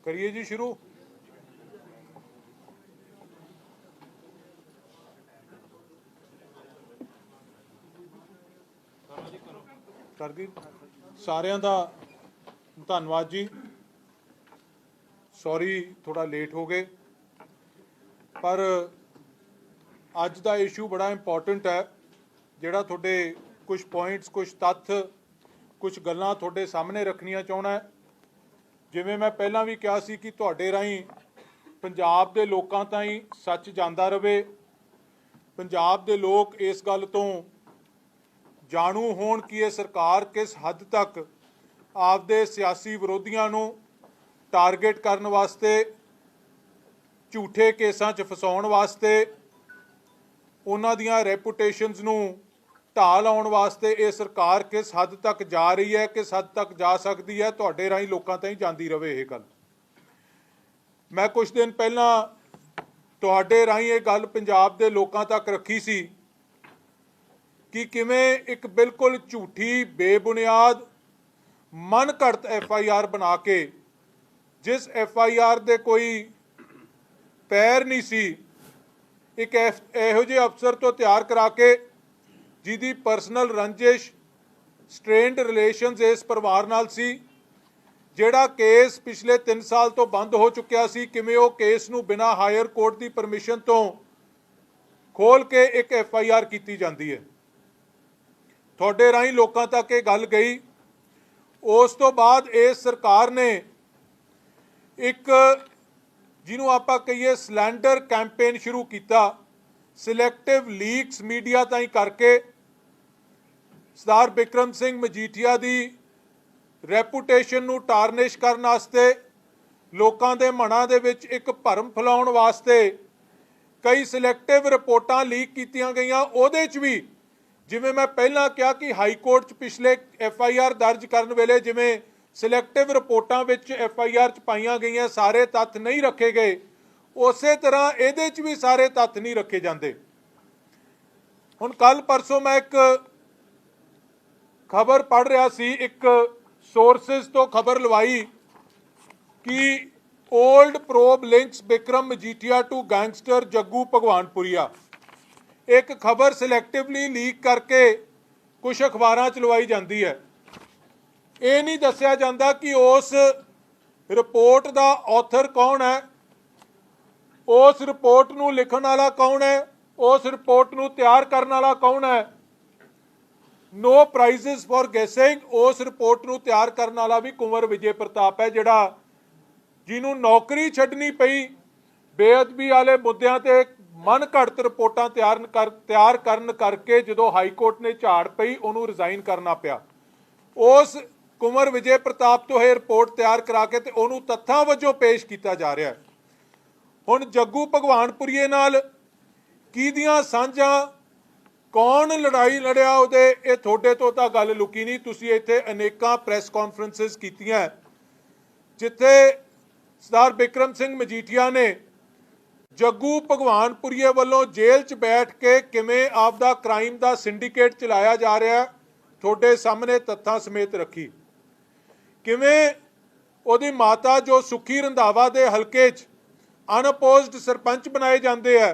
करिए जी शुरू। कर दी सारिਆਂ ਦਾ ਧੰਨਵਾਦ जी। सॉरी थोड़ा लेट हो गए, पर अज का इशू बड़ा इंपॉर्टेंट है जिहड़ा तुहाडे कुछ पॉइंट्स कुछ तत्थ कुछ गल्लां तुहाडे सामने रखनियां चाहुंदा है। जिवें मैं पहलां भी कहा सी कि तुहाडे राहीं पंजाब दे लोकां ताईं सच जांदा रहे, पंजाब दे लोग इस गल तो जाणू होण कि ये सरकार किस हद तक आपदे सियासी विरोधियों नूं टारगेट करन वास्ते, झूठे केसां च फसाउण वास्ते, उन्हां दियां रेपूटेशनस नूं ढाह लाउण वास्ते ये सरकार किस हद तक जा रही है, किस हद तक जा सकती है, तुहाडे राहीं लोकां ताईं जांदी रहे ये गल। मैं कुछ दिन पहलां तुहाडे राहीं ये गल पंजाब दे लोकां तक रखी सी कि किवें एक बिल्कुल झूठी बेबुनियाद मन घड़त FIR बना के, जिस FIR दे कोई पैर नहीं सी, एक इहो जिहे अफसर तो तैयार करा के जिहदी परसनल रंजिश स्ट्रेंड रिलेशनस इस परिवार नाल सी, जिहड़ा केस पिछले 3 साल तो बंद हो चुकिया सी, किवें वो केस नूं बिना हायर कोर्ट की परमिशन तो खोल के एक FIR की जाती है। तुहाडे राहीं लोकां तक ये गल गई। उस तो बाद इस सरकार ने एक जिन्हों आपां कहीए स्लैंडर कैंपेन शुरू किया, सिलैक्टिव लीक्स मीडिया ताईं करके सरदार बिक्रम सिंह मजीठिया की रेपूटेशन नूं टारनिश करन वास्ते, लोकां दे मनां दे विच एक भरम फैलाउण वास्ते कई सिलैक्टिव रिपोर्टां लीक कीतियां गईयां। उहदे च भी जिवें मैं पहलां कहा कि हाई कोर्ट च पिछले FIR दर्ज करन वेले जिवें सिलैक्टिव रिपोर्टां विच FIR च पाईयां गईयां सारे तत्थ नहीं रखे गए, उस तरह इहदे च भी सारे तत्थ नहीं रखे जाते। हुण कल परसों मैं एक खबर पढ़ रहा सी, एक सोर्सिस तो खबर लवाई कि old probe links Bikram Majithia to gangster Jaggu Bhagwanpuria. एक खबर सिलैक्टिवली लीक करके कुछ अखबारां च लवाई जाती है। ये नहीं दस्सिया जाता कि उस रिपोर्ट का ऑथर कौन है, उस रिपोर्ट नूं लिखण वाला कौन है, उस रिपोर्ट नूं तैयार करने वाला कौन है। नो प्राइजेस फॉर गैसिंग उस रिपोर्ट नूं तैयार करने वाला भी कुंवर विजय प्रताप है, जिहड़ा जिन्हों नौकरी छड्डनी पई बेअदबी वाले मुद्दों ते मन घड़त रिपोर्टां तैयार करन करके जदों हाई कोर्ट ने झाड़ पई उन्होंने रिजाइन करना पिया। उस कुंवर विजय प्रताप तो यह रिपोर्ट तैयार करा के उन्होंने तत्थां वजों पेश किया जा रहा है। हुण जग्गू भगवानपुरीए नाल किहदियां साझां, कौन लड़ाई लड़िया उहदे, ये तुहाडे तो तां गल लुकी नहीं। तुसीं इत्थे अनेकां प्रैस कॉन्फ्रेंसिस कीतियां जिथे सरदार बिक्रम सिंह मजीठिया ने जग्गू भगवानपुरीए वालों जेल च बैठ के किवें आपदा क्राइम का सिंडिकेट चलाया जा रहा है, तुहाडे सामने तत्थां समेत रखी। किवें उहदी माता जो सुखी रंधावा दे हलके च अनअपोज्ड सरपंच बनाए जाते हैं,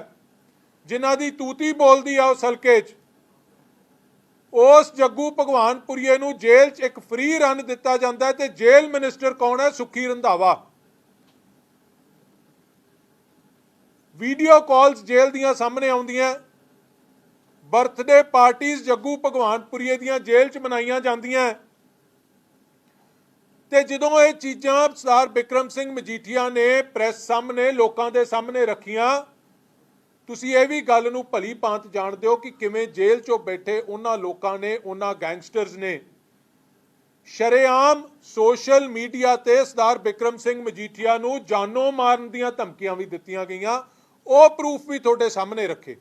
जिन्हां दी तूती बोलदी आ उस हलके च, उस जग्गू भगवानपुरीए नूं जेल च एक फ्री रन दिता जाता है। तो जेल मिनिस्टर कौन है? सुखी रंधावा। वीडियो कॉल्स जेल दियां सामने आउंदियां, बर्थडे पार्टीज जग्गू भगवानपुरीए दियां जेल च मनाईयां जांदियां। ते जदों ये चीज़ां सरदार बिक्रम सिंह मजीठिया ने प्रैस सामने लोकां दे सामने रखियां, तुसीं ये भी गल नूं भली भांत जाणदे हो कि किवें जेल चों बैठे उन्हां लोकां ने, उन्हां गैंगस्टर्स ने शरेआम सोशल मीडिया ते सरदार बिक्रम सिंह मजीठिया नूं जानों मारन दीयां धमकियां भी दित्तियां गईयां। वो प्रूफ भी तुहाडे सामने रखे।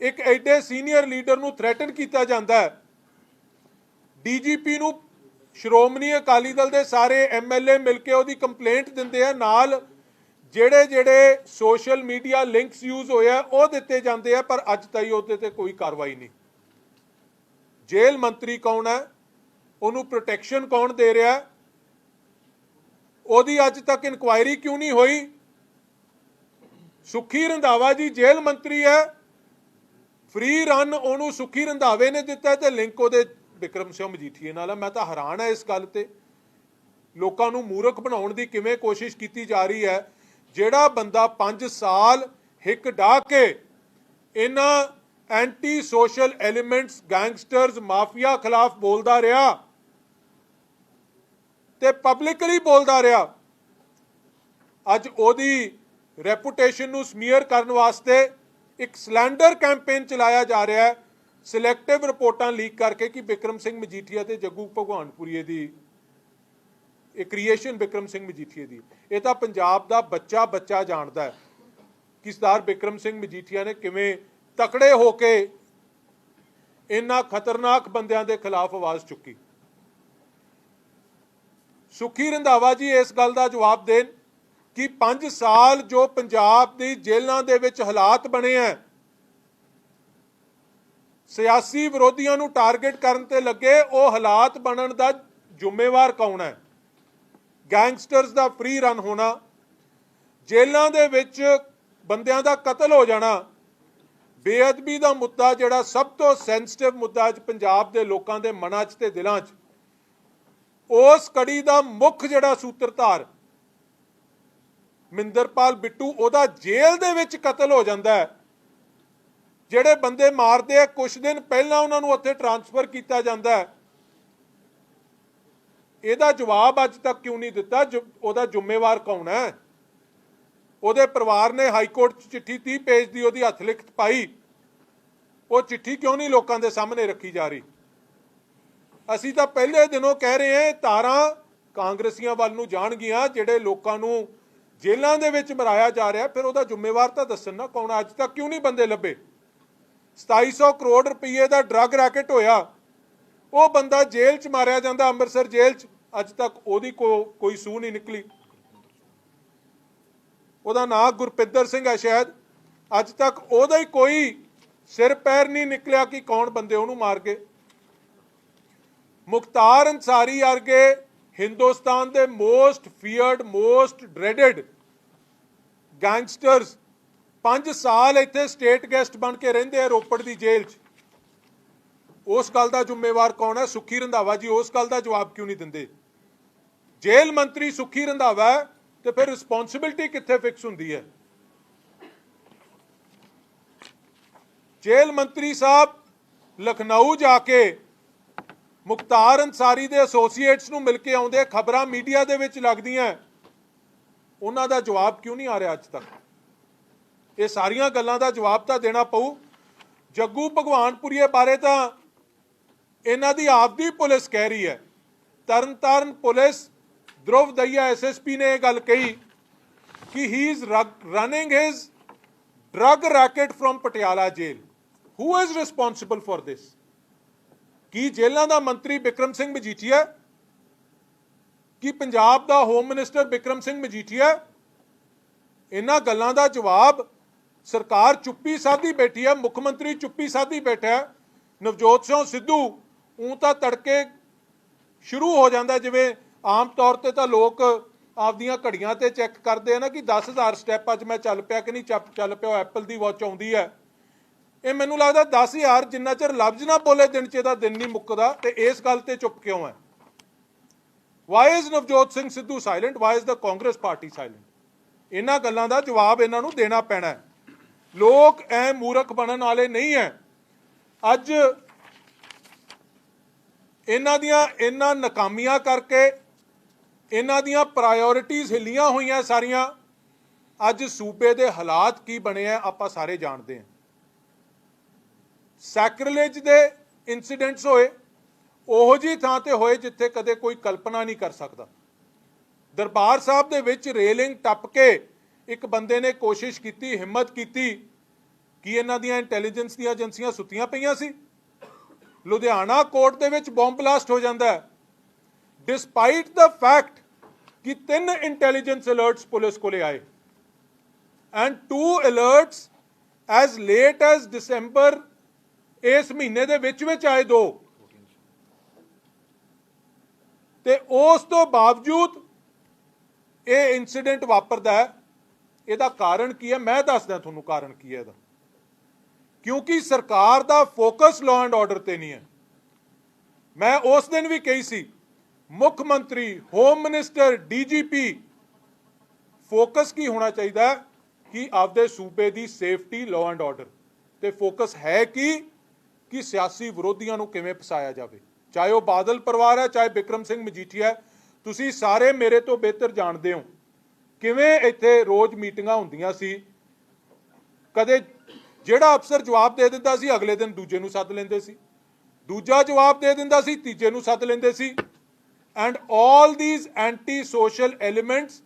एक एडे सीनियर लीडर नूं थ्रैटन किया जाता है, DGP नूं श्रोमणी अकाली दल के सारे MLA मिलके उहदी कंप्लेंट दिंदे आ, नाल जेड़े जेड़े सोशल मीडिया लिंक्स यूज होए वो दिते जाते हैं, पर अज ताईं उहदे ते कोई कार्रवाई नहीं। जेल मंत्री कौन है, उन्होंने प्रोटैक्शन कौन दे रहा है, ਉਹਦੀ ਅੱਜ ਤੱਕ ਇਨਕੁਆਇਰੀ ਕਿਉਂ ਨਹੀਂ ਹੋਈ? ਸੁੱਖੀ ਰੰਧਾਵਾ ਜੀ ਜੇਲ੍ਹ ਮੰਤਰੀ ਹੈ, ਫ੍ਰੀ ਰਨ ਉਹਨੂੰ ਸੁੱਖੀ ਰੰਧਾਵੇ ਨੇ ਦਿੱਤਾ ਤੇ ਲਿੰਕ ਉਹਦੇ ਬਿਕਰਮ ਸਿੰਘ ਮਜੀਠੀਏ ਨਾਲ। ਮੈਂ ਤਾਂ ਹੈਰਾਨ ਹੈ ਇਸ ਗੱਲ ਤੇ, ਲੋਕਾਂ ਨੂੰ ਮੂਰਖ ਬਣਾਉਣ ਦੀ ਕਿਵੇਂ ਕੋਸ਼ਿਸ਼ ਕੀਤੀ ਜਾ ਰਹੀ ਹੈ। ਜਿਹੜਾ ਬੰਦਾ 5 ਸਾਲ ਹਿੱਕ ਡਾਹ ਕੇ ਇਹਨਾਂ anti social elements, gangsters, mafia ਖਿਲਾਫ ਬੋਲਦਾ ਰਿਹਾ ਤੇ ਪਬਲਿਕਲੀ ਬੋਲਦਾ ਰਿਹਾ, ਅੱਜ ਉਹਦੀ ਰੈਪੂਟੇਸ਼ਨ ਨੂੰ ਸਮੀਅਰ ਕਰਨ ਵਾਸਤੇ ਇੱਕ ਸਲੈਂਡਰ ਕੈਂਪੇਨ ਚਲਾਇਆ ਜਾ ਰਿਹਾ ਹੈ, ਸਿਲੈਕਟਿਵ ਰਿਪੋਰਟਾਂ ਲੀਕ ਕਰਕੇ ਕਿ ਬਿਕਰਮ ਸਿੰਘ ਮਜੀਠੀਆ ਤੇ ਜੱਗੂ ਭਗਵਾਨਪੁਰੀਏ ਦੀ ਇਹ ਕ੍ਰੀਏਸ਼ਨ ਬਿਕਰਮ ਸਿੰਘ ਮਜੀਠੀਏ ਦੀ। ਇਹ ਤਾਂ ਪੰਜਾਬ ਦਾ ਬੱਚਾ ਜਾਣਦਾ ਹੈ ਕਿ ਸਰਦਾਰ ਬਿਕਰਮ ਸਿੰਘ ਮਜੀਠੀਆ ਨੇ ਕਿਵੇਂ ਤਕੜੇ ਹੋ ਕੇ ਇਹਨਾਂ ਖਤਰਨਾਕ ਬੰਦਿਆਂ ਦੇ ਖਿਲਾਫ ਆਵਾਜ਼ ਚੁੱਕੀ। ਸੁੱਖੀ ਰੰਧਾਵਾ ਜੀ ਇਸ ਗੱਲ ਦਾ ਜਵਾਬ ਦੇਣ ਕਿ 5 ਸਾਲ ਜੋ ਪੰਜਾਬ ਦੀ ਜੇਲ੍ਹਾਂ ਦੇ ਵਿੱਚ ਹਾਲਾਤ ਬਣੇ ਹੈ, ਸਿਆਸੀ ਵਿਰੋਧੀਆਂ ਨੂੰ ਟਾਰਗੇਟ ਕਰਨ ਤੇ ਲੱਗੇ, ਉਹ ਹਾਲਾਤ ਬਣਨ ਦਾ ਜ਼ਿੰਮੇਵਾਰ ਕੌਣ ਹੈ? ਗੈਂਗਸਟਰਸ ਦਾ ਫ੍ਰੀ ਰਨ ਹੋਣਾ, ਜੇਲ੍ਹਾਂ ਦੇ ਵਿੱਚ ਬੰਦਿਆਂ ਦਾ ਕਤਲ ਹੋ ਜਾਣਾ, ਬੇਅਦਬੀ ਦਾ ਮੁੱਦਾ ਜਿਹੜਾ ਸਭ ਤੋਂ ਸੈਂਸਿਟਿਵ ਮੁੱਦਾ ਅੱਜ ਪੰਜਾਬ ਦੇ ਲੋਕਾਂ ਦੇ ਮਨਾਂ 'ਚ ਤੇ ਦਿਲਾਂ 'ਚ, ਉਸ ਕੜੀ ਦਾ ਮੁੱਖ ਜਿਹੜਾ ਸੂਤਰਧਾਰ ਮਹਿੰਦਰਪਾਲ ਬਿੱਟੂ, ਉਹਦਾ ਜੇਲ੍ਹ ਦੇ ਵਿੱਚ ਕਤਲ ਹੋ ਜਾਂਦਾ ਹੈ। ਜਿਹੜੇ ਬੰਦੇ ਮਾਰਦੇ ਆ ਕੁਝ ਦਿਨ ਪਹਿਲਾਂ ਉਹਨਾਂ ਨੂੰ ਉੱਥੇ ਟ੍ਰਾਂਸਫਰ ਕੀਤਾ ਜਾਂਦਾ ਹੈ। ਇਹਦਾ ਜਵਾਬ ਅੱਜ ਤੱਕ ਕਿਉਂ ਨਹੀਂ ਦਿੱਤਾ? ਉਹਦਾ ਜ਼ਿੰਮੇਵਾਰ ਕੌਣ ਹੈ? ਉਹਦੇ ਪਰਿਵਾਰ ਨੇ ਹਾਈ ਕੋਰਟ 'ਚ ਚਿੱਠੀ 30 ਪੇਜ ਦੀ ਉਹਦੀ ਹੱਥ ਲਿਖਤ ਪਾਈ, ਉਹ ਚਿੱਠੀ ਕਿਉਂ ਨਹੀਂ ਲੋਕਾਂ ਦੇ ਸਾਹਮਣੇ ਰੱਖੀ ਜਾ ਰਹੀ? ਅਸੀਂ ਤਾਂ ਪਹਿਲੇ ਦਿਨੋਂ ਕਹਿ ਰਹੇ ਹਾਂ ਤਾਰਾਂ ਕਾਂਗਰਸੀਆਂ ਵੱਲ ਨੂੰ ਜਾਣਗੀਆਂ, ਜਿਹੜੇ ਲੋਕਾਂ ਨੂੰ ਜੇਲ੍ਹਾਂ ਦੇ ਵਿੱਚ ਮਰਾਇਆ ਜਾ ਰਿਹਾ, ਫਿਰ ਉਹਦਾ ਜ਼ਿੰਮੇਵਾਰ ਤਾਂ ਦੱਸਣ ਨਾ ਕੌਣ। ਅੱਜ ਤੱਕ ਕਿਉਂ ਨਹੀਂ ਬੰਦੇ ਲੱਭੇ? 2700 ਕਰੋੜ ਰੁਪਏ ਦਾ ਡਰੱਗ ਰੈਕਟ ਹੋਇਆ, ਉਹ ਬੰਦਾ ਜੇਲ੍ਹ 'ਚ ਮਾਰਿਆ ਜਾਂਦਾ, ਅੰਮ੍ਰਿਤਸਰ ਜੇਲ੍ਹ 'ਚ, ਅੱਜ ਤੱਕ ਉਹਦੀ ਕੋਈ ਸੂਹ ਨਹੀਂ ਨਿਕਲੀ। ਉਹਦਾ ਨਾਂ ਗੁਰਪਿੰਦਰ ਸਿੰਘ ਹੈ ਸ਼ਾਇਦ, ਅੱਜ ਤੱਕ ਉਹਦਾ ਹੀ ਕੋਈ ਸਿਰ ਪੈਰ ਨਹੀਂ ਨਿਕਲਿਆ ਕਿ ਕੌਣ ਬੰਦੇ ਉਹਨੂੰ ਮਾਰ ਗਏ। ਮੁਖਤਾਰ ਅੰਸਾਰੀ ਵਰਗੇ ਹਿੰਦੁਸਤਾਨ ਦੇ ਮੋਸਟ ਫੀਅਰਡ, ਮੋਸਟ ਡਰੈਡਡ ਗੈਂਗਸਟਰਸ 5 ਸਾਲ ਇੱਥੇ ਸਟੇਟ ਗੈਸਟ ਬਣ ਕੇ ਰਹਿੰਦੇ ਆ ਰੋਪੜ ਦੀ ਜੇਲ੍ਹ 'ਚ। ਉਸ ਗੱਲ ਦਾ ਜ਼ਿੰਮੇਵਾਰ ਕੌਣ ਹੈ? ਸੁੱਖੀ ਰੰਧਾਵਾ ਜੀ ਉਸ ਗੱਲ ਦਾ ਜਵਾਬ ਕਿਉਂ ਨਹੀਂ ਦਿੰਦੇ? ਜੇਲ੍ਹ ਮੰਤਰੀ ਸੁੱਖੀ ਰੰਧਾਵਾ ਹੈ ਤੇ ਫਿਰ ਰਿਸਪੌਂਸਿਬਿਲਟੀ ਕਿੱਥੇ ਫਿਕਸ ਹੁੰਦੀ ਹੈ? ਜੇਲ੍ਹ ਮੰਤਰੀ ਸਾਹਿਬ ਲਖਨਊ ਜਾ ਕੇ ਮੁਖਤਾਰ ਅੰਸਾਰੀ ਦੇ ਐਸੋਸੀਏਟਸ ਨੂੰ ਮਿਲ ਕੇ ਆਉਂਦੇ, ਖਬਰਾਂ ਮੀਡੀਆ ਦੇ ਵਿੱਚ ਲੱਗਦੀਆਂ, ਉਹਨਾਂ ਦਾ ਜਵਾਬ ਕਿਉਂ ਨਹੀਂ ਆ ਰਿਹਾ ਅੱਜ ਤੱਕ? ਇਹ ਸਾਰੀਆਂ ਗੱਲਾਂ ਦਾ ਜਵਾਬ ਤਾਂ ਦੇਣਾ ਪਊ। ਜੱਗੂ ਭਗਵਾਨਪੁਰੀਏ ਬਾਰੇ ਤਾਂ ਇਹਨਾਂ ਦੀ ਆਪਦੀ ਪੁਲਿਸ ਕਹਿ ਰਹੀ ਹੈ। ਤਰਨਤਾਰਨ ਪੁਲਿਸ ਧਰੁਵ ਦਈਆ ਐਸਐਸਪੀ ਨੇ ਇਹ ਗੱਲ ਕਹੀ ਕਿ he is running his drug racket from Patiala jail. Who is responsible for this? ਕੀ ਜੇਲ੍ਹਾਂ ਦਾ ਮੰਤਰੀ ਬਿਕਰਮ ਸਿੰਘ ਮਜੀਠੀਆ? ਕੀ ਪੰਜਾਬ ਦਾ ਹੋਮ ਮਿਨਿਸਟਰ ਬਿਕਰਮ ਸਿੰਘ ਮਜੀਠੀਆ? ਇਹਨਾਂ ਗੱਲਾਂ ਦਾ ਜਵਾਬ ਸਰਕਾਰ ਚੁੱਪੀ ਸਾਧੀ ਬੈਠੀ ਹੈ, ਮੁੱਖ ਮੰਤਰੀ ਚੁੱਪੀ ਸਾਧੀ ਬੈਠਾ ਹੈ। ਨਵਜੋਤ ਸਿੰਘ ਸਿੱਧੂ ਉਹ ਤਾਂ ਤੜਕੇ ਸ਼ੁਰੂ ਹੋ ਜਾਂਦਾ, ਜਿਵੇਂ ਆਮ ਤੌਰ ਤੇ ਤਾਂ ਲੋਕ ਆਪਦੀਆਂ ਘੜੀਆਂ ਤੇ ਚੈੱਕ ਕਰਦੇ ਆ ਨਾ ਕਿ 10,000 ਸਟੈਪ ਅੱਜ ਮੈਂ ਚੱਲ ਪਿਆ ਕਿ ਨਹੀਂ ਚੱਲ ਪਿਆ। ਐਪਲ ਦੀ ਵਾਚ ਆਉਂਦੀ ਹੈ, ਇਹ ਮੈਨੂੰ ਲੱਗਦਾ 10,000 ਜਿੰਨਾ ਚਿਰ ਲਫ਼ਜ਼ ਨਾ ਬੋਲੇ ਦਿਨ 'ਚ ਇਹਦਾ ਦਿਨ ਨਹੀਂ ਮੁੱਕਦਾ। ਤੇ ਇਸ ਗੱਲ ਤੇ ਚੁੱਪ ਕਿਉਂ ਹੈ? Y is Navjot Singh Sidhu silent? Y is the Congress party silent? ਇਹਨਾਂ ਗੱਲਾਂ ਦਾ ਜਵਾਬ ਇਹਨਾਂ ਨੂੰ ਦੇਣਾ ਪੈਣਾ ਹੈ। ਲੋਕ ਐ ਮੂਰਖ ਬਣਨ ਵਾਲੇ ਨਹੀਂ ਹੈ। ਅੱਜ ਇਹਨਾਂ ਨਾਕਾਮੀਆਂ ਕਰਕੇ ਇਹਨਾਂ ਦੀਆਂ ਪ੍ਰਾਇਓਰਿਟੀਜ਼ ਹਿੱਲੀਆਂ ਹੋਈਆਂ ਸਾਰੀਆਂ। ਅੱਜ ਸੂਬੇ ਦੇ ਹਾਲਾਤ ਕੀ ਬਣੇ ਆ ਆਪਾਂ ਸਾਰੇ ਜਾਣਦੇ ਹਾਂ। ਸੈਕਰੇਜ ਦੇ ਇਨਸੀਡੈਂਟਸ ਹੋਏ, ਉਹੋ ਜਿਹੀ ਥਾਂ ਤੇ ਹੋਏ ਜਿੱਥੇ ਕਦੇ ਕੋਈ ਕਲਪਨਾ ਨਹੀਂ ਕਰ ਸਕਦਾ। ਦਰਬਾਰ ਸਾਹਿਬ ਦੇ ਵਿੱਚ ਰੇਲਿੰਗ ਟੱਪ ਕੇ ਇੱਕ ਬੰਦੇ ਨੇ ਕੋਸ਼ਿਸ਼ ਕੀਤੀ, ਹਿੰਮਤ ਕੀਤੀ ਕਿ ਇਹਨਾਂ ਦੀਆਂ ਇੰਟੈਲੀਜੈਂਸ ਦੀਆਂ ਏਜੰਸੀਆਂ ਸੁੱਤੀਆਂ ਪਈਆਂ ਸੀ। ਲੁਧਿਆਣਾ ਕੋਰਟ ਦੇ ਵਿੱਚ ਬੰਬ ਬਲਾਸਟ ਹੋ ਜਾਂਦਾ ਹੈ, ਡਿਸਪਾਈਟ ਦਾ ਫੈਕਟ ਕਿ 3 ਇੰਟੈਲੀਜੈਂਸ ਅਲਰਟਸ ਪੁਲਿਸ ਕੋਲੇ ਆਏ and 2 alerts as late as ਦਸੰਬਰ ਇਸ ਮਹੀਨੇ ਦੇ ਵਿੱਚ ਆਏ 2। ਤੇ ਉਸ ਤੋਂ ਬਾਵਜੂਦ ये इंसीडेंट वापरदा है, ਇਹਦਾ ਕਾਰਨ ਕੀ ਹੈ? मैं दसदा ਤੁਹਾਨੂੰ ਕਾਰਨ ਕੀ ਹੈ ਇਹਦਾ। क्योंकि सरकार ਦਾ फोकस लॉ एंड ऑर्डर ਤੇ नहीं है। मैं उस दिन भी कही सी, मुख मंत्री, होम मिनिस्टर, DGP फोकस की होना चाहिए कि आपदे सूबे की सेफ्टी, लॉ एंड ऑर्डर ते फोकस है कि सियासी विरोधियों को किवें फसाया जाए, चाहे वह बादल परिवार है, चाहे बिक्रम सिंह मजीठिया है। तुसीं सारे मेरे तो बेहतर जानते हो किवें इत्थे रोज़ मीटिंगां हुंदियां सी। कदे जिहड़ा अफसर जवाब दे दिंदा सी अगले दिन दूजे नूं सद लैंदे सी, दूजा जवाब दे दिंदा सी तीजे नूं सद लैंदे सी। And all these anti social elements,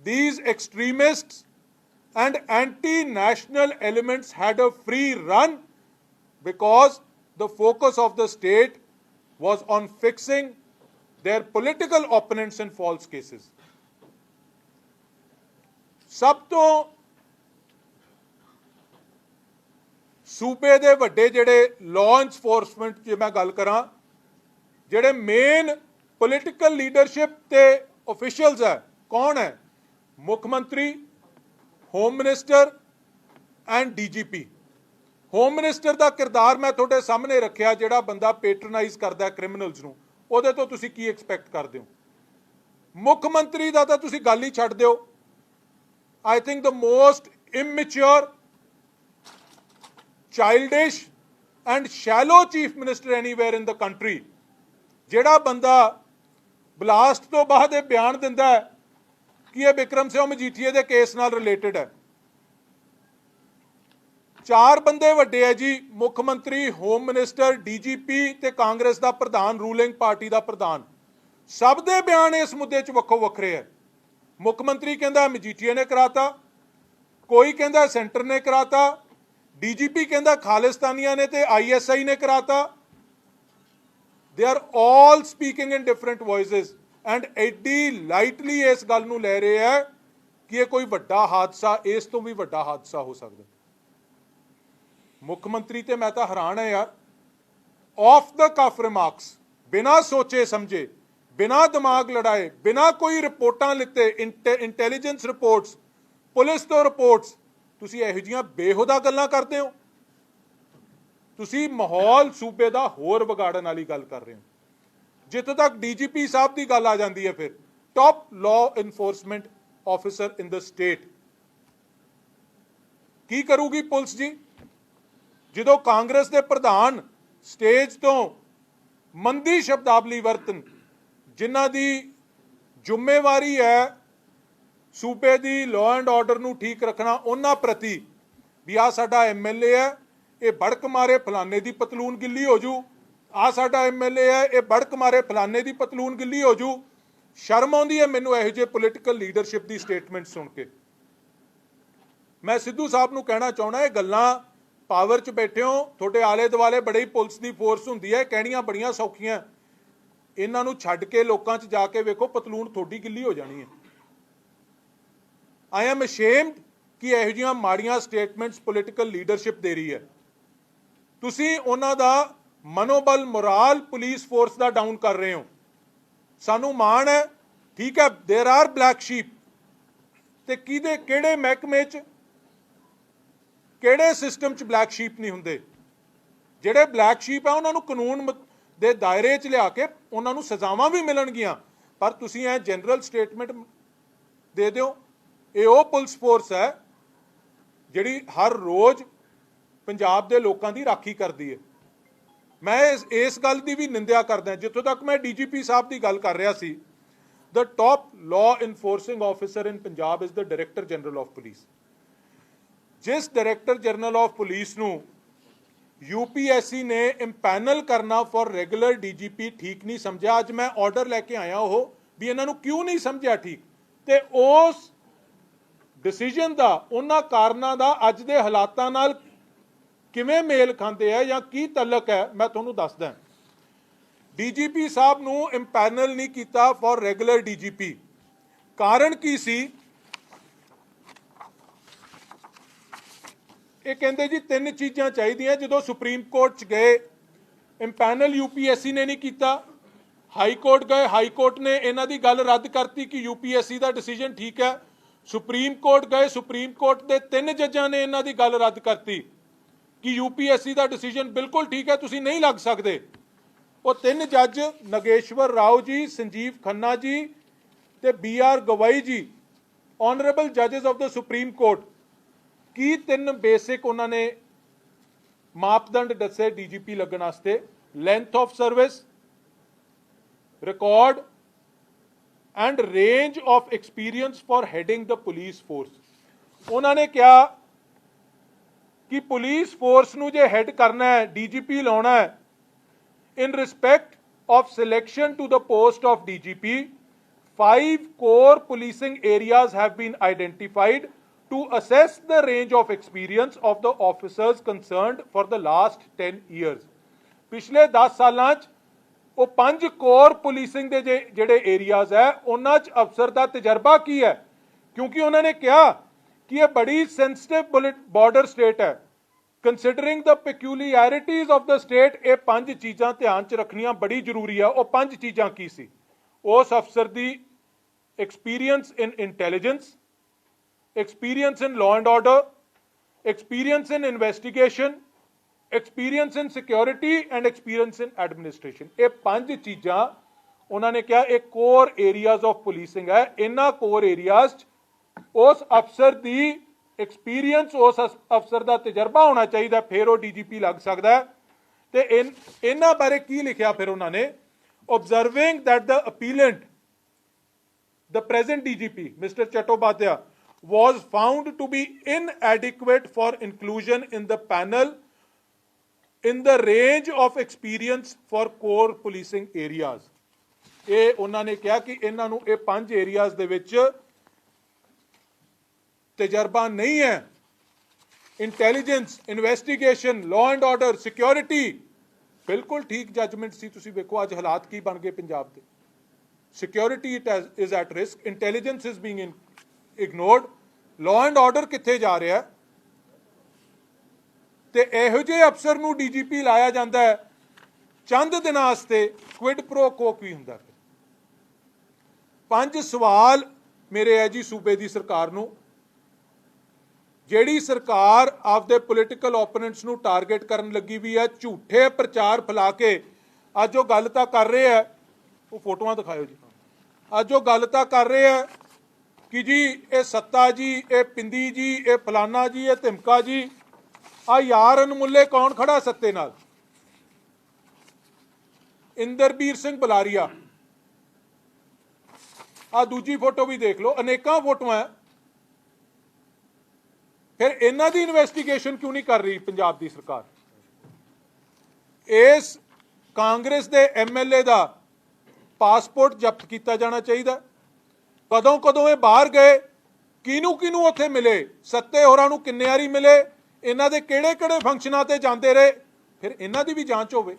these extremists and anti-national elements had a free run because the focus of the state was on fixing their political opponents in false cases. सब तो सूबे दे वड्डे जेड़े लॉ एनफोर्समेंट जे मैं गल करां, जेड़े main political leadership ते ऑफिशियल्स है, कौन है? मुख्यमंत्री, home minister and DGP। Home minister का किरदार मैं थोड़े सामने रखिया, जिहड़ा बंदा पेट्रनाइज करता क्रिमिनल्स नूं, उहदे तो तुसीं की एक्सपैक्ट करदे हो? मुख्यमंत्री दा तां तुसीं गल ही छड्ड दिओ। I think the most immature, childish and shallow chief minister anywhere in the country, जिहड़ा बंदा ब्लास्ट तो बाद ये बयान दिंदा है कि यह बिक्रम सिंह मजीठीए के केस नाल रिलेटेड है। चार बंदे वड्डे है जी, मुख्यमंत्री, होम मिनिस्टर, DGP ते कांग्रेस का प्रधान, रूलिंग पार्टी का प्रधान। सब दे बयान इस मुद्दे च वक्खो वक्खरे है। मुख्यमंत्री कहता मजीठीए ने कराता, कोई कहता सेंटर ने कराता, DGP कहता खालिस्तानिया ने ते ISI ने कराता। They are all speaking in different voices and AD lightly इस गल नूं लै रहे हैं कि यह कोई वड्डा हादसा, इस तो भी वड्डा हादसा हो सकता। मुख्यमंत्री ते मैं तो हैरान है यार, ऑफ द कफ रिमार्क्स, बिना सोचे समझे, बिना दिमाग लड़ाए, बिना कोई रिपोर्टां लिते, इंटैलीजेंस रिपोर्ट्स, पुलिस तो रिपोर्ट्स, तुसीं इहो जिहियां बेहुदा गल्लां करदे हो। तुसीं माहौल सूबे दा होर विगाड़न वाली गल कर रहे हो। जितों तक DGP साहब की गल आ जाती है, फिर top law enforcement officer in the state, की करूगी पुलिस जी? जो कांग्रेस के प्रधान स्टेज तो मंदी शब्दावली वरतन, जिन्हां दी जिम्मेवारी है सूबे की लॉ एंड ऑर्डर नूं ठीक रखना, उन्हां प्रति भी आ साडा MLA है, ये बड़क मारे फलाने की पतलून गिल्ली हो जू, आ साडा MLA है, ये बड़क मारे फलाने की पतलून गिल्ली हो जू। शर्म आउंदी है मैनूं इहो जिहे पोलिटिकल लीडरशिप की स्टेटमेंट सुन के। मैं सिद्धू साहब नूं कहना चाहना, ये गल्लां पावर च बैठे हो, थोड़े आले दुआले बड़ी पुलिस की फोर्स हुंदी है, कहणियां बड़ियां सौखियां, इन्हां नूं छड्ड के लोकां च जाके वेखो पतलून थोड़ी गिल्ली हो जानी है। आई एम अशेम्ड कि इहो जिहियां माड़ियां स्टेटमेंट्स पोलिटिकल लीडरशिप दे रही है। तुसीं उन्हां दा मनोबल, मोराल पुलिस फोर्स का डाउन कर रहे हो। सानू माण है, ठीक है, देर आर ब्लैक शीप, ते किहदे किहड़े महकमे च, किहड़े सिस्टम च ब्लैक शीप नहीं हुंदे? जिहड़े ब्लैक शीप है उन्होंने कानून दे दायरे च लिया के उन्होंने सजावां भी मिलणगियां, पर तुसीं ऐ जनरल स्टेटमेंट दे दिओ। ये वो पुलिस फोर्स है जिहड़ी हर रोज़ पंजाब दे लोकां दी राखी करदी है। मैं इस गल की भी निंदा करदा, जितों तक मैं DGP साहब की गल कर रहा सी, the top law enforcing officer in Punjab is the director general of police. जिस डायरैक्टर जनरल ऑफ पुलिस नूं UPSC ने इंपैनल करना फॉर रेगुलर DGP ठीक नहीं समझा, अज मैं ऑर्डर लैके आया हो भी इन्हां नूं क्यों नहीं समझा ठीक, ते उस डिसीजन का, उन्हां कारणां दा अज दे हालातां नाल किवें मेल खांदे है या की तलक है, मैं तुहानूं दसदा। DGP साहब नूं इंपैनल नहीं किया फॉर रेगुलर DGP, कारण की सी? ये कहते जी 3 चीज़ां चाहिए। जो सुप्रीम कोर्ट च गए, इंपैनल UPSC ने नहीं किया, हाई कोर्ट गए, हाई कोर्ट ने इन्हां दी गल रद्द करती कि यूपीएससी का डिसीजन ठीक है। सुप्रीम कोर्ट गए, सुप्रीम कोर्ट के 3 जजां ने इन्हां दी गल रद्द करती कि यूपीएससी का डिसीजन बिल्कुल ठीक है, तुसीं नहीं लग सकते। वो 3 जज नगेश्वर राव जी, संजीव खन्ना जी ते BR गवाई जी, ऑनरेबल जजेस ऑफ द सुप्रीम कोर्ट, की 3 बेसिक उन्होंने मापदंड दसे डीजीपी लगन वास्ते। Length of service, record and range of experience for heading the police force. उन्होंने कहा कि पुलिस फोर्स नूं जे हेड करना है, डीजीपी लाना है, in respect of selection to the post of DGP 5 core policing areas have been identified to assess the range of experience of the officers concerned for the last 10 years। पिछले 10 सालां च वो 5 core policing दे जेड़े areas है उन्हां च अफसर दा तजर्बा की है, क्योंकि उन्होंने कहा कि ये बड़ी सेंसिटिव बॉर्डर स्टेट है। Considering the peculiarities of the state, ये 5 चीज़ां ध्यान च रखनियां बड़ी जरूरी है। वो 5 चीज़ां की सी? उस अफसर the experience in intelligence, experience in law and order, experience in investigation, experience in security and experience in administration. ये 5 चीज़ां उन्होंने कहा एक कोर एरियाज ऑफ पुलिसिंग है। इन्हां कोर एरियाज उस अफसर दी एक्सपीरियंस, उस अफसर का तजर्बा होना चाहिए, फिर वो डीजीपी लग सकता है। तो इन्हां बारे की लिखा फिर उन्होंने? Observing that the appellate, the present DGP, Mr. Chattopadhyay, was found to be inadequate for inclusion in the panel in the range of experience for core policing areas। ये उन्होंने कहा कि इन्हां नूं ये 5 एरियाज दे विच तजर्बा नहीं है। Intelligence, investigation, law and order, security, बिल्कुल ठीक जजमेंट सी। तुसीं वेखो अज हालात की बन गए पंजाब दे। Security is at risk, intelligence is being ignored, law and order कित्थे जा रहा है। ते इहो जिहे अफसर नूं डीजीपी लाया जाता है चंद दिनां वास्ते, क्विड प्रो को की हुंदा। 5 सवाल मेरे है जी सूबे की सरकार नूं। ਜਿਹੜੀ सरकार आपदे पोलिटिकल ओपोनेंट्स नूं टारगेट करन लगी भी है, झूठे प्रचार फैला के अज वो गल तां कर रहे हैं, वो फोटोआं दिखाओ जी, अज वो गल तां कर रहे हैं कि जी ये सत्ता जी, ये पिंदी जी, ये फलाना जी, ये धिमका जी। आ यार अनमुल्ले कौन खड़ा सत्ते नाल? इंदरबीर सिंह बलारिया। आ दूजी फोटो भी देख लो, अनेकां फोटोआं। फिर इन्हां दी इन्वेस्टिगेशन क्यों नहीं कर रही पंजाब दी सरकार? इस कांग्रेस दे MLA दा पासपोर्ट जब्त किया जाना चाहिए। कदों कदों ये बाहर गए, किनू किनू उत्थे मिले, सत्ते होरां नूं किन्ने वारी मिले, इन्हां दे किहड़े किहड़े फंक्शनां ते जांदे रहे, फिर इन्हां दी भी जांच होवे।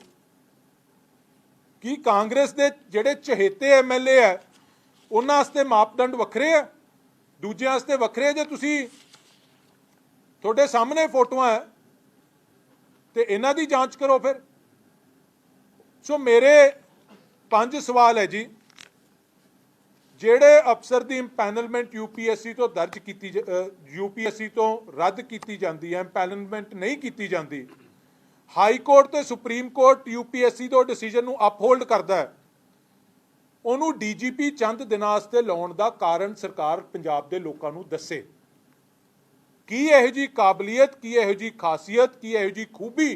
कि कांग्रेस दे जिहड़े चहेते MLA है उन्हां वास्ते मापदंड वखरे है, दूजिआं वास्ते वखरे? जे तुसीं तुहाडे सामने फोटोआं है ते इन्हां दी जांच करो फिर। सो मेरे 5 सवाल है जी। ਜਿਹੜੇ अफसर की इंपैनलमेंट यूपीएससी तो दर्ज की, यूपीएससी तो रद्द की जाती है, इंपैनलमेंट नहीं की जाती, हाई कोर्ट तो सुप्रीम कोर्ट यूपीएससी तो डिसीजन नूं अपहोल्ड करता है, उन्होंने डीजीपी चंद दिनां वास्ते लाउण दा कारण सरकार पंजाब के लोगों नूं दसे। की इहो जी काबलीयत, की इहो जी खासियत, की इहो जी खूबी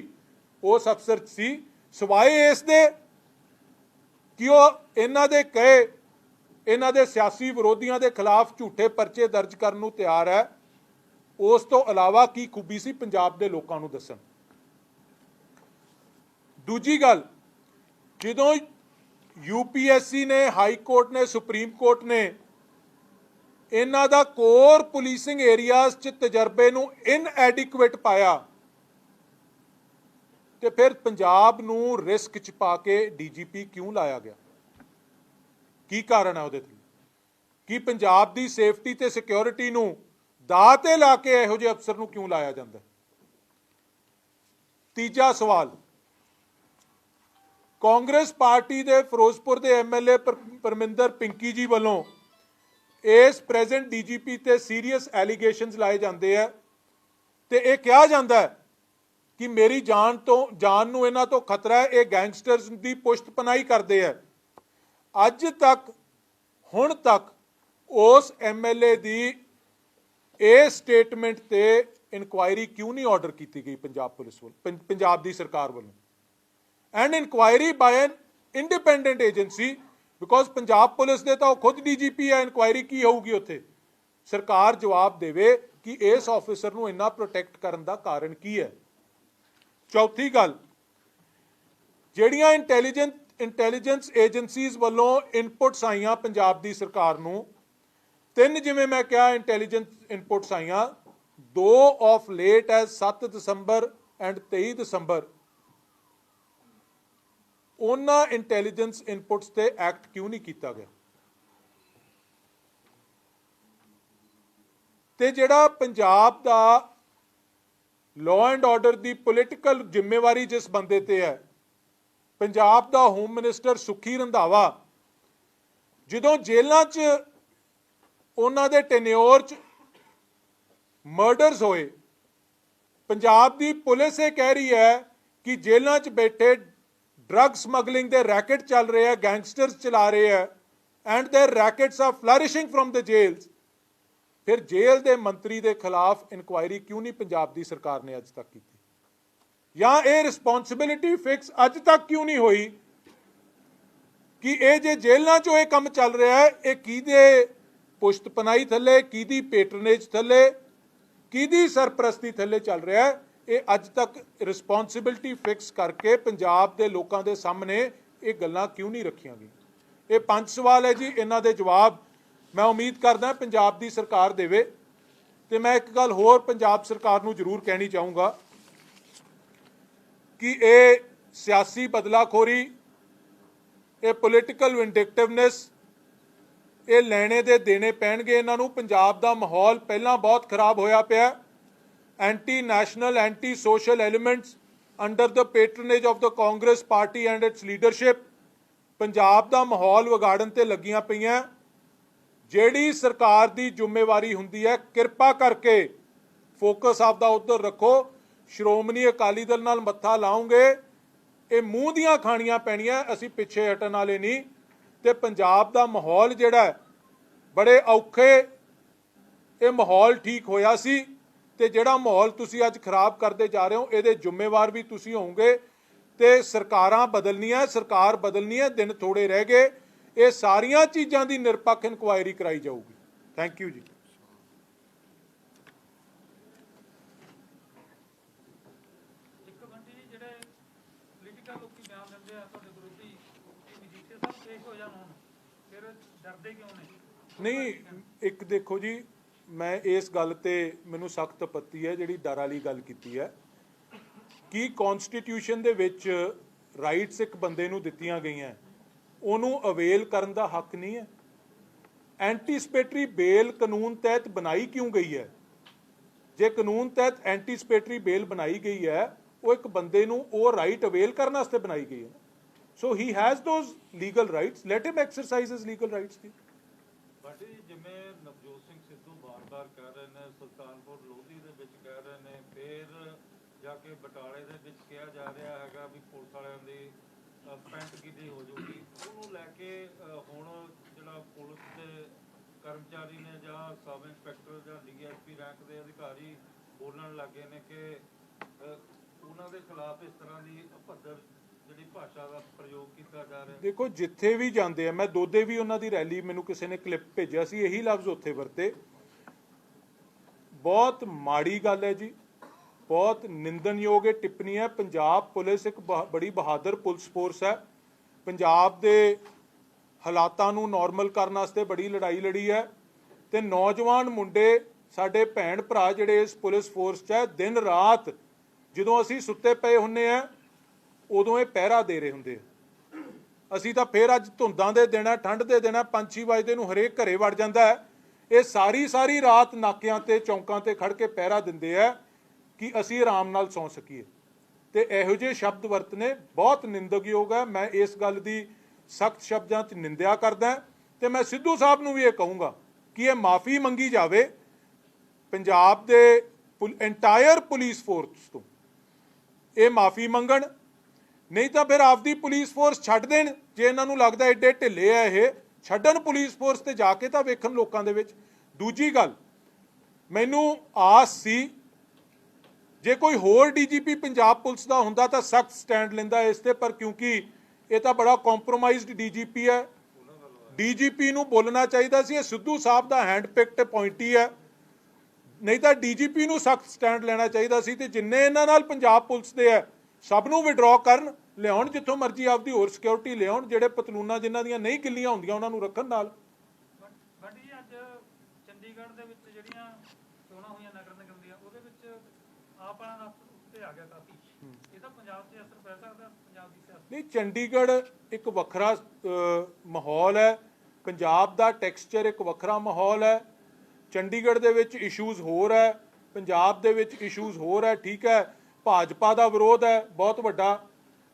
उस अफसर सी, सिवाए इस दे कि वो इन्हां दे कहे इन्हां दे सियासी विरोधियों के खिलाफ झूठे परचे दर्ज करने नूं तैयार है। उस तो इलावा की खूबी सी पंजाब के लोगों नूं दसन। दूजी गल, जदों यूपीएससी ने, हाई कोर्ट ने, सुप्रीम कोर्ट ने इन्हां दा कोर पुलिसिंग एरियाज च तजर्बे नूं इनएडिक्वेट पाया, तो फिर पंजाब नूं रिस्क च पा के डीजीपी क्यों लाया गया? की कारण है? कि पंजाब की सेफ्टी ते सिक्योरिटी नूं दाਅ ते ला के इहो जिहे अफसर नूं क्यों लाया जाता? तीजा सवाल, कांग्रेस पार्टी के फिरोजपुर के MLA परमिंदर पिंकी जी वालों इस प्रेजेंट DGP ते सीरीयस एलीगेशनस लाए जाते हैं तो यह कहा जाता है कि मेरी जान नूं इन्हां तो खतरा है, ये गैंगस्टर्स की पुश्त पनाही करते हैं। अज तक हुण तक उस MLA की इस स्टेटमेंट ते इनकुआयरी क्यों नहीं ऑर्डर की गई पंजाब पुलिस पंजाब की सरकार वालों, and inquiry by an independent agency, because Punjab police दे तो खुद DGP है, इनकुआयरी की होगी उत्थे। सरकार जवाब देवे कि इस ऑफिसर नूं इन्ना प्रोटेक्ट करन दा कारण की है। चौथी गल, जिहड़ियां इंटैलीजेंस एजेंसीज वालों इनपुट्स आईयां पंजाब दी सरकार नूं, 3 जिवें मैं कहा इंटैलीजेंस इनपुट्स आईयां, 2 ऑफ लेट है 7 दसंबर एंड 23 दसंबर, उन्हां इंटैलीजेंस इनपुट्स ते एक्ट क्यों नहीं किया गया? ते जिहड़ा पंजाब दा लॉ एंड ऑर्डर की पोलिटिकल जिम्मेवारी जिस बंदे ते है, पंजाब दा होम मिनिस्टर सुखी रंधावा, जदों जेलों च उन्हां दे टेन्योर च मर्डरस होए, पंजाब दी पुलिस ये कह रही है कि जेलों च बैठे ड्रग समगलिंग दे रैकेट चल रहे हैं, गैंगस्टर्स चला रहे हैं, and their rackets are flourishing from the jails. फिर जेल के मंत्री के खिलाफ इनकुआयरी क्यों नहीं पंजाब की सरकार ने अज तक की, या ये रिस्पॉन्सिबिलिटी फिक्स अज तक क्यों नहीं हुई कि ये जे जेलों चो ये काम चल रहा है, ये किहदे पुश्त पनाही थले, किहदी पेटरनेज थले, किहदी सरप्रस्ती थले चल रहा है, ये अज तक रिस्पॉन्सिबिलिटी फिक्स करके पंजाब के लोगों के सामने ये गल्लां क्यों नहीं रखियां गई? ये 5 सवाल है जी, इन्हां दे जवाब मैं उम्मीद करदा पंजाब की सरकार देवे। तो मैं एक गल होर पंजाब सरकार नूं जरूर कहनी चाहूँगा कि ये सियासी बदलाखोरी, ये पोलिटिकल विंडिक्टिवनेस, ये लैणे दे देने पैणगे इन्हां नूं। पंजाब दा माहौल पहलां बहुत खराब होया पिया, anti national anti social elements under the patronage of the Congress party and it's leadership Punjab दा माहौल विगाड़न ते लगियां पईयां। ਜਿਹੜੀ सरकार की जिम्मेवारी हुंदी है, किरपा करके फोकस आपदा उधर रखो। श्रोमणी अकाली दल नाल मत्था लाओगे, ये मूँह दियां खाणियां पैणियां, असीं पिछे हटण वाले नहीं। ते पंजाब दा माहौल जिहड़ा बड़े औखे ये माहौल ठीक होया सी, ते जिहड़ा माहौल तुसीं अज खराब करते जा रहे हो, इहदे जिम्मेवार भी तुसीं होवोगे। ते सरकारां बदलनियां, सरकार बदलनी है, दिन थोड़े रह गए। ये सारिया चीज़ों की निरपक्ष इंक्वायरी कराई जाऊगी। थैंक यू जी। नहीं, एक देखो जी, मैं इस गल ते मैनू सख्त आपत्ति है जिहड़ी डर वाली गल कीती है कि कॉन्स्टिट्यूशन दे विच राइट्स एक बंदे नूं दित्तियां गईयां, ਉਹਨੂੰ ਅਵੇਲ ਕਰਨ ਦਾ ਹੱਕ नहीं है। एंटीसिपेटरी बेल कानून तहत बनाई क्यों गई है? जे कानून तहत एंटीसिपेटरी बेल बनाई गई है, वो एक बंदे नूं वो राइट अवेल करने वास्ते बनाई गई है। So he has those legal rights, let him exercise his legal rights. But जिवें नवजोत सिंह सिद्धू बार-बार कह रहे हैं, सुल्तानपुर लोधी दे विच कह रहे हैं, फिर जाके बटाले दे विच कहा जा रहा है भी पुलिस वालियां दी ਪੈਂਟ ਕੀਤੀ ਹੋ ਜੂਗੀ, ਉਹਨੂੰ ਲੈ ਕੇ ਹੁਣ ਜਿਹੜਾ ਪੁਲਿਸ ਦੇ ਕਰਮਚਾਰੀ ਨੇ ਜਾਂ ਸਬ ਇੰਸਪੈਕਟਰ ਜਾਂ DSP ਰੈਂਕ ਦੇ ਅਧਿਕਾਰੀ ਬੋਲਣ ਲੱਗੇ ਨੇ ਕਿ ਉਹਨਾਂ ਦੇ ਖਿਲਾਫ ਇਸ ਤਰ੍ਹਾਂ ਦੀ ਅਭੱਦਰ ਜਿਹੜੀ ਭਾਸ਼ਾ ਦਾ ਪ੍ਰਯੋਗ ਕੀਤਾ ਜਾ ਰਿਹਾ। ਦੇਖੋ ਜਿੱਥੇ ਵੀ ਜਾਂਦੇ ਆ, ਮੈਂ ਦੋਦੇ ਵੀ ਉਹਨਾਂ ਦੀ ਰੈਲੀ ਮੈਨੂੰ ਕਿਸੇ ਨੇ ਕਲਿੱਪ ਭੇਜਿਆ ਸੀ, ਇਹੀ ਲਫ਼ਜ਼ ਉੱਥੇ ਵਰਤੇ। ਬਹੁਤ ਮਾੜੀ ਗੱਲ ਹੈ ਜੀ, बहुत निंदनयोग ये टिप्पणी है। पंजाब पुलिस एक बड़ी बहादुर पुलिस फोर्स है, पंजाब के हालातों नूं नॉर्मल करने वास्ते बड़ी लड़ाई लड़ी है। तो नौजवान मुंडे साडे भैन भरा जिहड़े इस पुलिस फोर्स च है, दिन रात जदों असीं सुत्ते पे हुंदे आ उदों ये पहरा दे रहे हुंदे। असीं तां फिर अज धुंदां दे दिन है, ठंड दे दिन है, 5-6 वजदे नूं हरेक घरे वड़ जांदा है। ये सारी रात नाकियां ते चौंकां ते खड़ के पहरा दिंदे है कि असी आराम नाल सौ सकीए। ਤੇ ਇਹੋ ਜਿਹੇ ਸ਼ਬਦ ਵਰਤਨੇ ਬਹੁਤ ਨਿੰਦਕਯੋਗ ਹੈ। ਮੈਂ ਇਸ ਗੱਲ ਦੀ ਸਖਤ ਸ਼ਬਦਾਂ 'ਚ ਨਿੰਦਿਆ ਕਰਦਾ ਤੇ ਮੈਂ ਸਿੱਧੂ ਸਾਹਿਬ ਨੂੰ ਵੀ ਇਹ ਕਹੂੰਗਾ ਕਿ ਇਹ ਮਾਫੀ ਮੰਗੀ ਜਾਵੇ ਪੰਜਾਬ ਦੇ ਐਂਟਾਇਰ ਪੁਲਿਸ ਫੋਰਸ ਤੋਂ, ਇਹ ਮਾਫੀ ਮੰਗਣ, ਨਹੀਂ ਤਾਂ ਫਿਰ ਆਪਦੀ ਪੁਲਿਸ ਫੋਰਸ ਛੱਡ ਦੇਣ। ਜੇ ਇਹਨਾਂ ਨੂੰ ਲੱਗਦਾ ਐਡੇ ਢਿੱਲੇ ਆ ਇਹ, ਛੱਡਣ ਪੁਲਿਸ ਫੋਰਸ ਤੇ ਜਾ ਕੇ ਤਾਂ ਵੇਖਣ ਲੋਕਾਂ ਦੇ ਵਿੱਚ। ਦੂਜੀ ਗੱਲ, ਮੈਨੂੰ ਆਸ ਸੀ ਜੇ ਕੋਈ ਹੋਰ ਡੀਜੀਪੀ ਪੰਜਾਬ ਪੁਲਿਸ ਦਾ ਹੁੰਦਾ ਤਾਂ ਸਖਤ ਸਟੈਂਡ ਲੈਂਦਾ ਇਸ ਤੇ, ਪਰ ਕਿਉਂਕਿ ਇਹ ਤਾਂ ਬੜਾ ਕੰਪਰੋਮਾਈਜ਼ਡ ਡੀਜੀਪੀ ਹੈ, ਡੀਜੀਪੀ ਨੂੰ ਬੋਲਣਾ ਚਾਹੀਦਾ ਸੀ ਇਹ ਸਿੱਧੂ ਸਾਹਿਬ ਦਾ ਹੈਂਡ ਪਿਕਡ ਪੁਆਇੰਟੀ ਹੈ, ਨਹੀਂ ਤਾਂ ਡੀਜੀਪੀ ਨੂੰ ਸਖਤ ਸਟੈਂਡ ਲੈਣਾ ਚਾਹੀਦਾ ਸੀ। ਤੇ ਜਿੰਨੇ ਇਹਨਾਂ ਨਾਲ ਪੰਜਾਬ ਪੁਲਿਸ ਦੇ ਹੈ ਸਭ ਨੂੰ ਵਿਡਰਾਅ ਕਰਨ, ਲਿਆਉਣ ਜਿੱਥੋਂ ਮਰਜ਼ੀ ਆਪਦੀ ਹੋਰ ਸਿਕਿਉਰਿਟੀ ਲਿਆਉਣ, ਜਿਹੜੇ ਪਤਲੂਨਾਂ ਜਿਨ੍ਹਾਂ ਦੀਆਂ ਨਹੀਂ ਗਿੱਲੀਆਂ ਹੁੰਦੀਆਂ ਉਹਨਾਂ ਨੂੰ ਰੱਖਣ ਨਾਲ। ਬਟ ਜੀ ਅੱਜ ਚੰਡੀਗੜ੍ਹ ਦੇ ਵਿੱਚ ਜਿਹੜੀਆਂ ਚੋਣਾਂ ਹੋਈਆਂ ਨਗਰ ਨਿਗਮ ਦੀਆਂ, ਉਹਦੇ ਵਿੱਚ ਆਪ ਵਾਲਾ ਦਾ ਉੱਤੇ ਆ ਗਿਆ ਕਾਫੀ, ਇਹਦਾ ਪੰਜਾਬ 'ਤੇ ਅਸਰ ਪੈ ਸਕਦਾ? ਪੰਜਾਬ ਦੀ ਸਿਆਸਤ ਨਹੀਂ, ਚੰਡੀਗੜ੍ਹ ਇੱਕ ਵੱਖਰਾ ਮਾਹੌਲ ਹੈ, ਪੰਜਾਬ ਦਾ ਟੈਕਸਚਰ ਇੱਕ ਵੱਖਰਾ ਮਾਹੌਲ ਹੈ। ਚੰਡੀਗੜ੍ਹ ਦੇ ਵਿੱਚ ਇਸ਼ੂਜ਼ ਹੋਰ ਹੈ, ਪੰਜਾਬ ਦੇ ਵਿੱਚ ਇਸ਼ੂਜ਼ ਹੋਰ ਹੈ। ਠੀਕ ਹੈ, ਭਾਜਪਾ ਦਾ ਵਿਰੋਧ ਹੈ ਬਹੁਤ ਵੱਡਾ,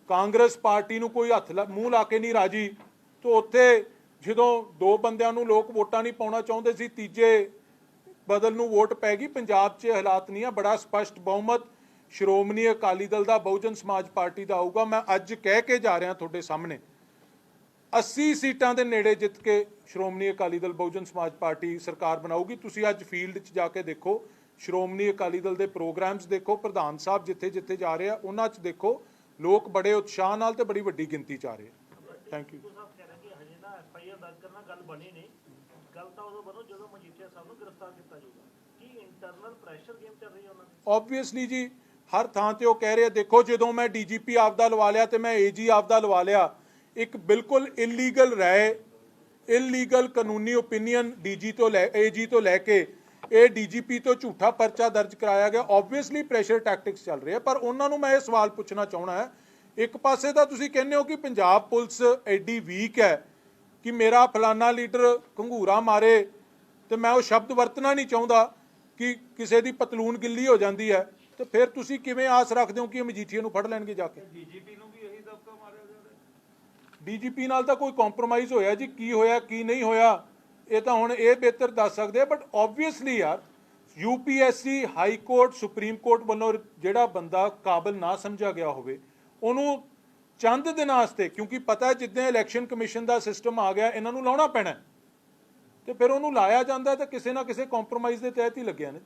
ਕਾਂਗਰਸ ਪਾਰਟੀ ਨੂੰ ਕੋਈ ਹੱਥ ਮੂੰਹ ਲਾ ਕੇ ਨਹੀਂ ਰਾਜੀ। ਤਾਂ ਉੱਥੇ ਜਦੋਂ ਦੋ ਬੰਦਿਆਂ ਨੂੰ ਲੋਕ ਵੋਟਾਂ ਨਹੀਂ ਪਾਉਣਾ ਚਾਹੁੰਦੇ ਸੀ, ਤੀਜੇ ਬਦਲ ਨੂੰ ਵੋਟ ਪੈ ਗਈ। ਪੰਜਾਬ 'ਚ ਹਾਲਾਤ ਨਹੀਂ ਆ, ਬੜਾ ਸਪਸ਼ਟ ਬਹੁਮਤ ਸ਼੍ਰੋਮਣੀ ਅਕਾਲੀ ਦਲ ਦਾ, ਬਹੁਜਨ ਸਮਾਜ ਪਾਰਟੀ ਦਾ ਆਊਗਾ। ਮੈਂ ਅੱਜ ਕਹਿ ਕੇ ਜਾ ਰਿਹਾ ਤੁਹਾਡੇ ਸਾਹਮਣੇ 80 ਸੀਟਾਂ ਦੇ ਨੇੜੇ ਜਿੱਤ ਕੇ ਸ਼੍ਰੋਮਣੀ ਅਕਾਲੀ ਦਲ ਬਹੁਜਨ ਸਮਾਜ ਪਾਰਟੀ ਸਰਕਾਰ ਬਣਾਊਗੀ। ਤੁਸੀਂ ਅੱਜ ਫੀਲਡ 'ਚ ਜਾ ਕੇ ਦੇਖੋ, ਸ਼੍ਰੋਮਣੀ ਅਕਾਲੀ ਦਲ ਦੇ ਪ੍ਰੋਗਰਾਮਸ ਦੇਖੋ, ਪ੍ਰਧਾਨ ਸਾਹਿਬ ਜਿੱਥੇ ਜਿੱਥੇ ਜਾ ਰਹੇ ਆ ਉਹਨਾਂ 'ਚ ਦੇਖੋ, ਲੋਕ ਬੜੇ ਉਤਸ਼ਾਹ ਨਾਲ ਤੇ ਬੜੀ ਵੱਡੀ ਗਿਣਤੀ 'ਚ ਆ ਰਹੇ ਆ। Thank you. ਗੱਲ ਬਣੀ ਨਹੀਂ, ਗੱਲ ਤਾਂ ਉਦੋਂ ਬਣੋ ਜਦੋਂ ਮਜੀਠੀਆ ਸਾਹਿਬ ਨੂੰ ਗ੍ਰਿਫਤਾਰ ਕੀਤਾ ਜਾਊਗਾ। ਕੀ ਇੰਟਰਨਲ ਪ੍ਰੈਸ਼ਰ ਗੇਮ ਚੱਲ ਰਹੀ ਹੈ ਉਹਨਾਂ ਦੀ? ਆਬਵੀਅਸਲੀ ਜੀ, ਹਰ ਥਾਂ ਤੇ ਉਹ ਕਹਿ ਰਹੇ, ਦੇਖੋ ਜਦੋਂ ਮੈਂ ਡੀਜੀਪੀ ਆਪਦਾ ਲਵਾ ਲਿਆ ਤੇ ਮੈਂ ਏਜੀ ਆਪਦਾ ਲਵਾ ਲਿਆ, ਇੱਕ ਬਿਲਕੁਲ ਇਲੀਗਲ ਰਾਏ, ਇਲੀਗਲ ਕਾਨੂੰਨੀ ਓਪੀਨੀਅਨ ਡੀਜੀ ਤੋਂ ਏਜੀ ਤੋਂ ਲੈ ਕੇ ਇਹ ਡੀਜੀਪੀ ਤੋਂ ਝੂਠਾ ਪਰਚਾ ਦਰਜ ਕਰਾਇਆ ਗਿਆ। ਆਬਵੀਅਸਲੀ ਪ੍ਰੈਸ਼ਰ ਟੈਕਟਿਕਸ ਚੱਲ ਰਹੇ ਆ, ਪਰ ਉਹਨਾਂ ਨੂੰ ਮੈਂ ਇਹ ਸਵਾਲ ਪੁੱਛਣਾ ਚਾਹਣਾ ਹੈ, ਇੱਕ ਪਾਸੇ ਤਾਂ ਤੁਸੀਂ ਕਹਿੰਦੇ ਹੋ ਕਿ ਪੰਜਾਬ ਪੁਲਿਸ ਐਡੀ ਵੀਕ ਹੈ ਕਿ ਮੇਰਾ ਫਲਾਨਾ ਲੀਡਰ ਘੰਗੂਰਾ ਮਾਰੇ ਤੇ ਮੈਂ ਉਹ ਸ਼ਬਦ ਵਰਤਣਾ ਨਹੀਂ ਚਾਹੁੰਦਾ ਕਿ ਕਿਸੇ ਦੀ ਪਤਲੂਨ ਗਿੱਲੀ ਹੋ ਜਾਂਦੀ ਹੈ, ਤੇ ਫਿਰ ਤੁਸੀਂ ਕਿਵੇਂ ਆਸ ਰੱਖਦੇ ਹੋ ਕਿ ਮਜੀਠੀਆ ਨੂੰ ਫੜ ਲੈਣਗੇ ਜਾ ਕੇ? ਡੀਜੀਪੀ ਨੂੰ ਵੀ ਇਹੀ ਦਬਕਾ ਮਾਰਿਆ ਜਾ ਰਿਹਾ। ਡੀਜੀਪੀ ਨਾਲ ਤਾਂ ਕੋਈ ਕੰਪਰੋਮਾਈਜ਼ ਹੋਇਆ ਜੀ, ਕੀ ਹੋਇਆ ਕੀ ਨਹੀਂ ਹੋਇਆ ਇਹ ਤਾਂ ਹੁਣ ਇਹ ਬਿਹਤਰ ਦੱਸ ਸਕਦੇ ਆ। ਬਟ ਆਬਵੀਅਸਲੀ ਯਾਰ, UPSC, high court, supreme court ਵੱਲੋਂ ਜਿਹੜਾ ਬੰਦਾ ਕਾਬਲ ਨਾ ਸਮਝਿਆ ਗਿਆ ਹੋਵੇ ਉਹਨੂੰ ਚੰਦ ਦਿਨਾਂ ਵਾਸਤੇ, ਕਿਉਂਕਿ ਪਤਾ ਜਿੱਦਾਂ ਇਲੈਕਸ਼ਨ ਕਮਿਸ਼ਨ ਦਾ ਸਿਸਟਮ ਆ ਗਿਆ ਇਹਨਾਂ ਨੂੰ ਲਾਉਣਾ ਪੈਣਾ, ਤੇ ਫਿਰ ਉਹਨੂੰ ਲਾਇਆ ਜਾਂਦਾ ਤਾਂ ਕਿਸੇ ਨਾ ਕਿਸੇ ਕੰਪਰੋਮਾਈਜ਼ ਦੇ ਤਹਿਤ ਹੀ ਲੱਗਿਆ ਨੇ।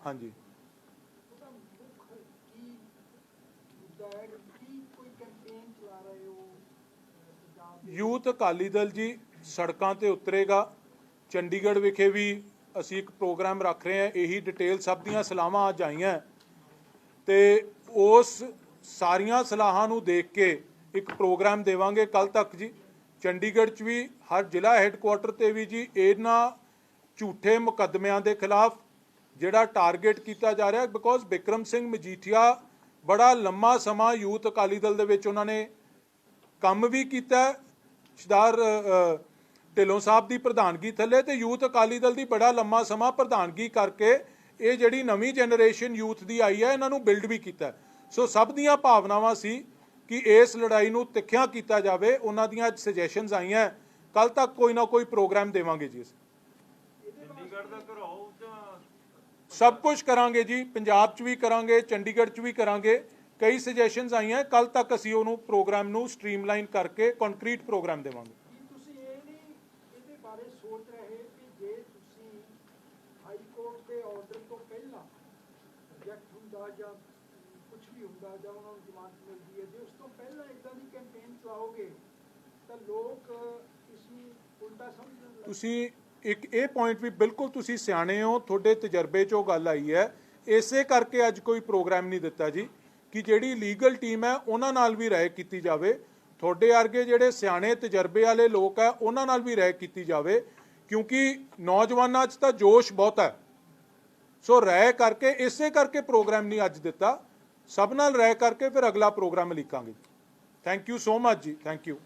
ਹਾਂਜੀ, ਯੂਥ ਅਕਾਲੀ ਦਲ ਜੀ ਸੜਕਾਂ ਤੇ ਉਤਰੇਗਾ। ਚੰਡੀਗੜ੍ਹ ਵਿਖੇ ਵੀ ਅਸੀਂ ਇੱਕ ਪ੍ਰੋਗਰਾਮ ਰੱਖ ਰਹੇ ਹਾਂ, ਇਹੀ ਡਿਟੇਲ ਸਭ ਦੀਆਂ ਸਲਾਹਾਂ ਅੱਜ ਆਈਆਂ ਤੇ ਉਸ ਸਾਰੀਆਂ ਸਲਾਹਾਂ ਨੂੰ ਦੇਖ ਕੇ ਇੱਕ ਪ੍ਰੋਗਰਾਮ ਦੇਵਾਂਗੇ ਕੱਲ ਤੱਕ ਜੀ। ਚੰਡੀਗੜ੍ਹ 'ਚ ਵੀ ਹਰ ਜ਼ਿਲ੍ਹਾ ਹੈੱਡਕੁਆਟਰ ਤੇ ਵੀ ਜੀ ਇਹਨਾਂ ਝੂਠੇ ਮੁਕੱਦਮਿਆਂ ਦੇ ਖਿਲਾਫ ਜਿਹੜਾ ਟਾਰਗੇਟ ਕੀਤਾ ਜਾ ਰਿਹਾ, ਬਿਕੋਜ਼ ਬਿਕਰਮ ਸਿੰਘ ਮਜੀਠੀਆ ਬੜਾ ਲੰਮਾ ਸਮਾਂ ਯੂਥ ਅਕਾਲੀ ਦਲ ਦੇ ਵਿੱਚ ਉਹਨਾਂ ਨੇ ਕੰਮ ਵੀ ਕੀਤਾ, ਸਰਦਾਰ ਢਿੱਲੋਂ ਸਾਹਿਬ ਦੀ ਪ੍ਰਧਾਨਗੀ ਥੱਲੇ, ਤੇ ਯੂਥ ਅਕਾਲੀ ਦਲ ਦੀ ਬੜਾ ਲੰਮਾ ਸਮਾਂ ਪ੍ਰਧਾਨਗੀ ਕਰਕੇ ਇਹ ਜਿਹੜੀ ਨਵੀਂ ਜਨਰੇਸ਼ਨ ਯੂਥ ਦੀ ਆਈ ਹੈ ਇਹਨਾਂ ਨੂੰ ਬਿਲਡ ਵੀ ਕੀਤਾ। ਸੋ ਸਭ ਦੀਆਂ ਭਾਵਨਾਵਾਂ ਸੀ ਕਿ ਇਸ ਲੜਾਈ ਨੂੰ ਤਿੱਖਿਆਂ ਕੀਤਾ ਜਾਵੇ। ਉਹਨਾਂ ਦੀਆਂ ਅੱਜ ਸੁਜੈਸ਼ਨਸ ਆਈਆਂ, ਕੱਲ ਤੱਕ ਕੋਈ ਨਾ ਕੋਈ ਪ੍ਰੋਗਰਾਮ ਦੇਵਾਂਗੇ ਜੀ। ਚੰਡੀਗੜ੍ਹ ਦਾ ਘਰਾਓ ਜਾਂ ਸਭ ਕੁਝ ਕਰਾਂਗੇ ਜੀ, ਪੰਜਾਬ 'ਚ ਵੀ ਕਰਾਂਗੇ, ਚੰਡੀਗੜ੍ਹ 'ਚ ਵੀ ਕਰਾਂਗੇ। ਕਈ ਸੁਜੈਸ਼ਨਸ ਆਈਆਂ, ਕੱਲ ਤੱਕ ਅਸੀਂ ਉਹਨੂੰ ਪ੍ਰੋਗਰਾਮ ਨੂੰ ਸਟ੍ਰੀਮਲਾਈਨ ਕਰਕੇ ਕੰਕਰੀਟ ਪ੍ਰੋਗਰਾਮ ਦੇਵਾਂਗੇ। ਤੁਸੀਂ ਇਹ ਨਹੀਂ ਇਹਦੇ ਬਾਰੇ ਸੋਚ ਰਹੇ ਕਿ ਜੇ ਤੁਸੀਂ ਹਾਈ ਕੋਰਟ ਦੇ ਆਰਡਰ ਤੋਂ ਪਹਿਲਾਂ ਰਿਜੈਕਟ ਹੁੰਦਾ ਜਾਂ ਕੁਝ ਵੀ ਹੁੰਦਾ ਜਾਂ ਉਹਨਾਂ ਨੂੰ ਜ਼ਮਾਨਤ ਮਿਲਦੀ ਹੈ, ਜੇ ਉਸ ਤੋਂ ਪਹਿਲਾਂ ਇਦਾਂ ਦੀ ਕੈਂਪੇਨ ਚਲਾਓਗੇ ਤਾਂ ਲੋਕ ਇਸ ਨੂੰ ਉਲਟਾ ਸਮਝਣ। ਤੁਸੀਂ ਇੱਕ ਇਹ ਪੁਆਇੰਟ ਵੀ ਬਿਲਕੁਲ ਤੁਸੀਂ ਸਿਆਣੇ ਹੋ, ਤੁਹਾਡੇ ਤਜਰਬੇ 'ਚੋਂ ਗੱਲ ਆਈ ਹੈ, ਇਸੇ ਕਰਕੇ ਅੱਜ ਕੋਈ ਪ੍ਰੋਗਰਾਮ ਨਹੀਂ ਦਿੱਤਾ ਜੀ ਕਿ ਜਿਹੜੀ ਲੀਗਲ ਟੀਮ ਹੈ ਉਹਨਾਂ ਨਾਲ ਵੀ ਰਾਏ ਕੀਤੀ ਜਾਵੇ। ਤੁਹਾਡੇ ਵਰਗੇ ਜਿਹੜੇ ਸਿਆਣੇ ਤਜਰਬੇ ਵਾਲੇ ਲੋਕ ਹੈ ਉਹਨਾਂ ਨਾਲ ਵੀ ਰਾਏ ਕੀਤੀ ਜਾਵੇ, ਕਿਉਂਕਿ ਨੌਜਵਾਨਾਂ 'ਚ ਤਾਂ ਜੋਸ਼ ਬਹੁਤ ਹੈ। ਸੋ ਰਾਏ ਕਰਕੇ, ਇਸੇ ਕਰਕੇ ਪ੍ਰੋਗਰਾਮ ਨਹੀਂ ਅੱਜ ਦਿੱਤਾ, ਸਭ ਨਾਲ ਰਾਏ ਕਰਕੇ ਫਿਰ ਅਗਲਾ ਪ੍ਰੋਗਰਾਮ ਲਿਖਾਂਗੇ। ਥੈਂਕ ਯੂ ਸੋ ਮਚ ਜੀ, ਥੈਂਕ ਯੂ।